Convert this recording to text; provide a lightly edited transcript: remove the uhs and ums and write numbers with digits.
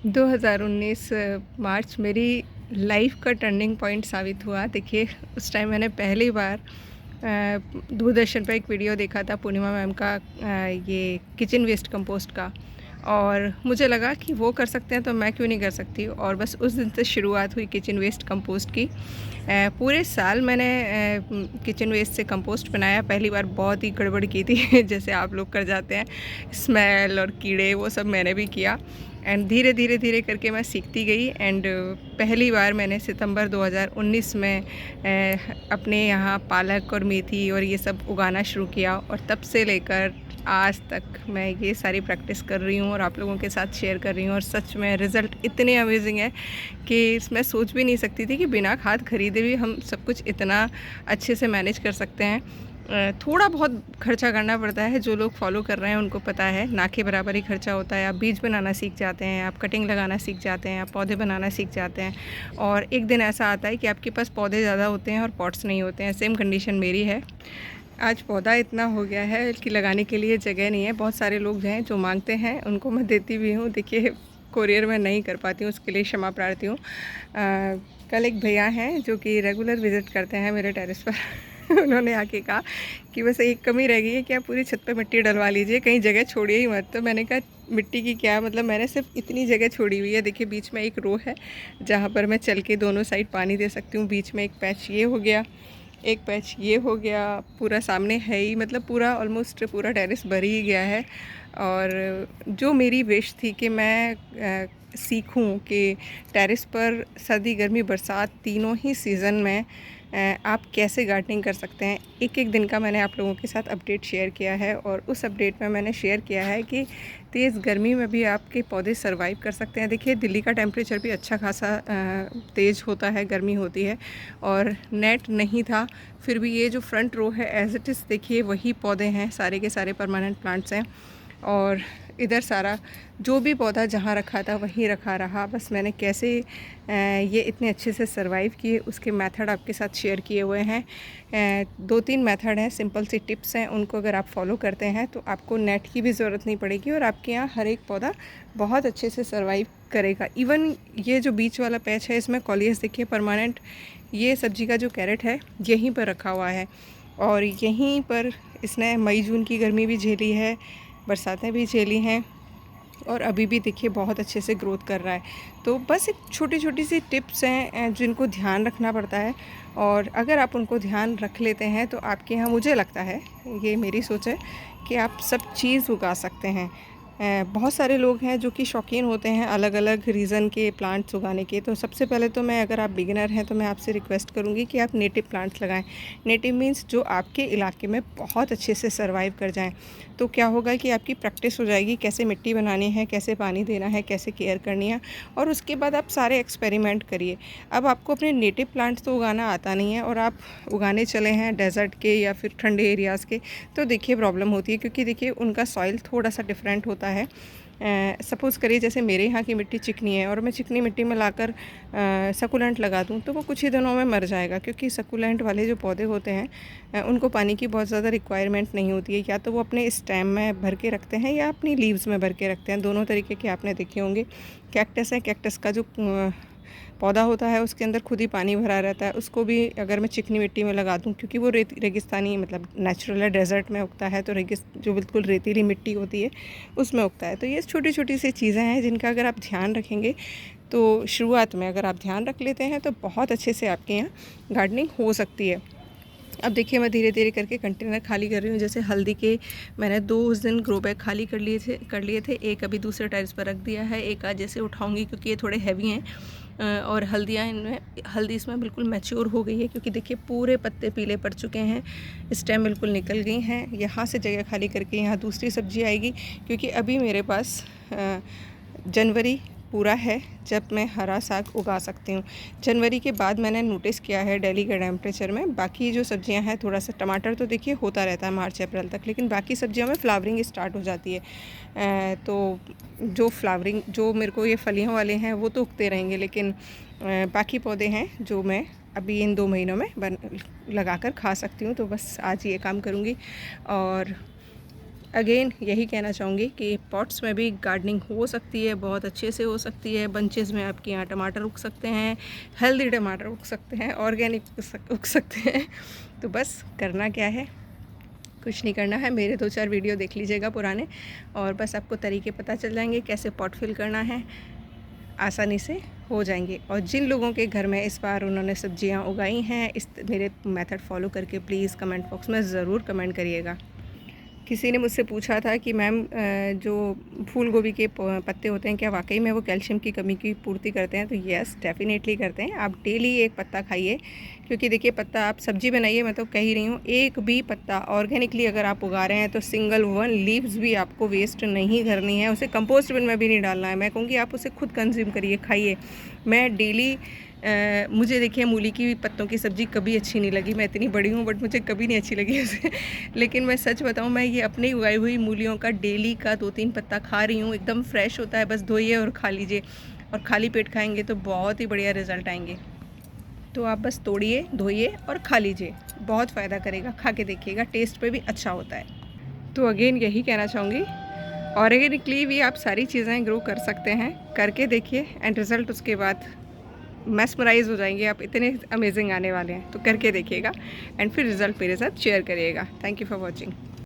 2019 मार्च मेरी लाइफ का turning point साबित हुआ। देखिए, उस टाइम मैंने पहली बार दूरदर्शन पे एक वीडियो देखा था पूर्णिमा मैम का, ये किचन वेस्ट कंपोस्ट का। और मुझे लगा कि वो कर सकते हैं तो मैं क्यों नहीं कर सकती। और बस उस दिन से शुरुआत हुई किचन वेस्ट कंपोस्ट की। पूरे साल मैंने किचन वेस्ट से कंपोस्ट बनाया। पहली बार बहुत ही गड़बड़ की थी जैसे आप लोग कर जाते हैं, स्मेल और कीड़े वो सब मैंने भी किया। एंड धीरे धीरे धीरे करके मैं सीखती गई। एंड पहली बार मैंने सितंबर 2019 में अपने यहाँ पालक और मेथी और ये सब उगाना शुरू किया। और तब से लेकर आज तक मैं ये सारी प्रैक्टिस कर रही हूँ और आप लोगों के साथ शेयर कर रही हूँ। और सच में रिज़ल्ट इतने अमेजिंग है कि मैं सोच भी नहीं सकती थी कि बिना खाद खरीदे भी हम सब कुछ इतना अच्छे से मैनेज कर सकते हैं। थोड़ा बहुत खर्चा करना पड़ता है, जो लोग फॉलो कर रहे हैं उनको पता है, ना के बराबर ही खर्चा होता है। आप बीज बनाना सीख जाते हैं, आप कटिंग लगाना सीख जाते हैं, आप पौधे बनाना सीख जाते हैं। और एक दिन ऐसा आता है कि आपके पास पौधे ज़्यादा होते हैं और पॉट्स नहीं होते हैं। सेम कंडीशन मेरी है। आज पौधा इतना हो गया है कि लगाने के लिए जगह नहीं है। बहुत सारे लोग हैं जो मांगते हैं, उनको मैं देती भी हूँ। देखिए, कोरियर में नहीं कर पाती हूँ, उसके लिए क्षमा प्रार्थी हूँ। कल एक भैया हैं जो कि रेगुलर विज़िट करते हैं मेरे टेरेस पर उन्होंने आके कहा कि बस एक कमी रह गई है कि आप पूरी छत पे मिट्टी डलवा लीजिए, कहीं जगह छोड़िए ही मत। तो मैंने कहा मिट्टी की क्या मतलब, मैंने सिर्फ इतनी जगह छोड़ी हुई है। देखिए, बीच में एक रो है जहाँ पर मैं चल के दोनों साइड पानी दे सकती हूँ। बीच में एक पैच ये हो गया, एक पैच ये हो गया, पूरा सामने है ही, मतलब पूरा ऑलमोस्ट पूरा टेरेस भर ही गया है। और जो मेरी विश थी कि मैं सीखूं कि टेरेस पर सर्दी गर्मी बरसात तीनों ही सीज़न में आप कैसे गार्डनिंग कर सकते हैं, एक एक दिन का मैंने आप लोगों के साथ अपडेट शेयर किया है। और उस अपडेट में मैंने शेयर किया है कि तेज़ गर्मी में भी आपके पौधे सर्वाइव कर सकते हैं। देखिए, दिल्ली का टेम्परेचर भी अच्छा खासा तेज़ होता है, गर्मी होती है। और नेट नहीं था, फिर भी ये जो फ्रंट रो है एज़ इट इज़, देखिए वही पौधे हैं, सारे के सारे परमानेंट प्लांट्स हैं। और इधर सारा जो भी पौधा जहाँ रखा था वहीं रखा रहा। बस मैंने कैसे ये इतने अच्छे से सरवाइव किए उसके मेथड आपके साथ शेयर किए हुए हैं। 2-3 मेथड हैं, सिंपल सी टिप्स हैं, उनको अगर आप फॉलो करते हैं तो आपको नेट की भी ज़रूरत नहीं पड़ेगी और आपके यहाँ हर एक पौधा बहुत अच्छे से सरवाइव करेगा। इवन ये जो बीच वाला पैच है, इसमें कॉलियस देखिए परमानेंट, ये सब्जी का जो कैरेट है यहीं पर रखा हुआ है। और यहीं पर इसने मई जून की गर्मी भी झेली है, बरसातें भी झेली हैं, और अभी भी देखिए बहुत अच्छे से ग्रोथ कर रहा है। तो बस एक छोटी छोटी सी टिप्स हैं जिनको ध्यान रखना पड़ता है। और अगर आप उनको ध्यान रख लेते हैं तो आपके यहाँ, मुझे लगता है, ये मेरी सोच है, कि आप सब चीज़ उगा सकते हैं। बहुत सारे लोग हैं जो कि शौकीन होते हैं अलग अलग रीज़न के प्लांट्स उगाने के। तो सबसे पहले तो मैं, अगर आप बिगिनर हैं तो मैं आपसे रिक्वेस्ट करूँगी कि आप नेटिव प्लांट्स लगाएं। नेटिव मीन्स जो आपके इलाके में बहुत अच्छे से सर्वाइव कर जाएं। तो क्या होगा कि आपकी प्रैक्टिस हो जाएगी कैसे मिट्टी बनानी है, कैसे पानी देना है, कैसे केयर करनी है। और उसके बाद आप सारे एक्सपेरिमेंट करिए। अब आपको अपने नेटिव प्लांट्स तो उगाना आता नहीं है और आप उगाने चले हैं डेजर्ट के या फिर ठंडे एरियाज़ के, तो देखिए प्रॉब्लम होती है, क्योंकि देखिए उनका सॉइल थोड़ा सा डिफरेंट होता है। सपोज़ करिए जैसे मेरे यहाँ की मिट्टी चिकनी है और मैं चिकनी मिट्टी में लाकर सकुलेंट लगा दूँ तो वो कुछ ही दिनों में मर जाएगा, क्योंकि सकुलेंट वाले जो पौधे होते हैं उनको पानी की बहुत ज़्यादा रिक्वायरमेंट नहीं होती है। या तो वो अपने स्टेम में भर के रखते हैं या अपनी लीव्स में भर के रखते हैं, दोनों तरीके के आपने देखे होंगे। कैक्टस है, कैक्टस का जो पौधा होता है उसके अंदर खुद ही पानी भरा रहता है, उसको भी अगर मैं चिकनी मिट्टी में लगा दूँ, क्योंकि वो रेगिस्तानी मतलब नेचुरल है, डेजर्ट में उगता है, तो जो बिल्कुल रेतीली मिट्टी होती है उसमें उगता है। तो ये छोटी छोटी सी चीज़ें हैं जिनका अगर आप ध्यान रखेंगे तो शुरुआत में अगर आप ध्यान रख लेते हैं तो बहुत अच्छे से आपके यहाँ गार्डनिंग हो सकती है। अब देखिए, मैं धीरे धीरे करके कंटेनर खाली कर रही हूँ। जैसे हल्दी के मैंने 2 उस दिन ग्रो बैग खाली कर लिए थे। एक अभी दूसरे टाइल्स पर रख दिया है, एक आज जैसे उठाऊंगी क्योंकि ये थोड़े हैवी हैं। और हल्दी इसमें बिल्कुल मैच्योर हो गई है, क्योंकि देखिए पूरे पत्ते पीले पड़ चुके हैं, स्टेम बिल्कुल निकल गई हैं। यहाँ से जगह खाली करके यहाँ दूसरी सब्जी आएगी, क्योंकि अभी मेरे पास जनवरी पूरा है जब मैं हरा साग उगा सकती हूँ। जनवरी के बाद मैंने नोटिस किया है दिल्ली के टेम्परेचर में, बाकी जो सब्जियां हैं, थोड़ा सा टमाटर तो देखिए होता रहता है मार्च अप्रैल तक, लेकिन बाकी सब्जियों में फ्लावरिंग स्टार्ट हो जाती है। तो जो फ्लावरिंग, जो मेरे को ये फलियों वाले हैं वो तो उगते रहेंगे, लेकिन बाकी पौधे हैं जो मैं अभी इन 2 महीनों में लगा कर खा सकती हूँ। तो बस आज ये काम करूँगी। और अगेन यही कहना चाहूँगी कि पॉट्स में भी गार्डनिंग हो सकती है, बहुत अच्छे से हो सकती है। बंचेस में आपके यहाँ टमाटर उग सकते हैं, हेल्दी टमाटर उग सकते हैं, ऑर्गेनिक उग सकते हैं। तो बस करना क्या है, कुछ नहीं करना है, मेरे 2-4 वीडियो देख लीजिएगा पुराने, और बस आपको तरीके पता चल जाएंगे कैसे पॉट फिल करना है, आसानी से हो जाएंगे। और जिन लोगों के घर में इस बार उन्होंने सब्जियां उगाई हैं, इस मेरे मेथड फॉलो करके प्लीज़ कमेंट बॉक्स में ज़रूर कमेंट करिएगा। किसी ने मुझसे पूछा था कि मैम जो फूल गोभी के पत्ते होते हैं क्या वाकई में वो कैल्शियम की कमी की पूर्ति करते हैं? तो यस, डेफिनेटली करते हैं। आप डेली एक पत्ता खाइए, क्योंकि देखिए पत्ता आप सब्जी बनाइए, मैं तो कह ही रही हूँ, एक भी पत्ता ऑर्गेनिकली अगर आप उगा रहे हैं तो सिंगल 1 लीव्स भी आपको वेस्ट नहीं करनी है, उसे कंपोस्ट बिन में भी नहीं डालना है। मैं कहूँगी आप उसे खुद कंज्यूम करिए, खाइए। मैं डेली मुझे देखिए मूली की पत्तों की सब्ज़ी कभी अच्छी नहीं लगी, मैं इतनी बड़ी हूँ बट मुझे कभी नहीं अच्छी लगी उसे। लेकिन मैं सच बताऊँ, मैं ये अपनी उगाई हुई मूलियों का डेली का 2-3 पत्ता खा रही हूँ, एकदम फ्रेश होता है, बस धोइए और खा लीजिए, और खाली पेट खाएंगे तो बहुत ही बढ़िया रिज़ल्ट आएंगे। तो आप बस तोड़िए, धोइए और खा लीजिए, बहुत फ़ायदा करेगा, खा के देखिएगा, टेस्ट पे भी अच्छा होता है। तो अगेन यही कहना चाहूँगी, ऑर्गेनिकली भी आप सारी चीज़ें ग्रो कर सकते हैं, करके देखिए एंड रिज़ल्ट उसके बाद मैस्मराइज़ हो जाएंगे आप, इतने अमेजिंग आने वाले हैं। तो करके देखिएगा एंड फिर रिज़ल्ट मेरे साथ शेयर करिएगा। Thank you for watching.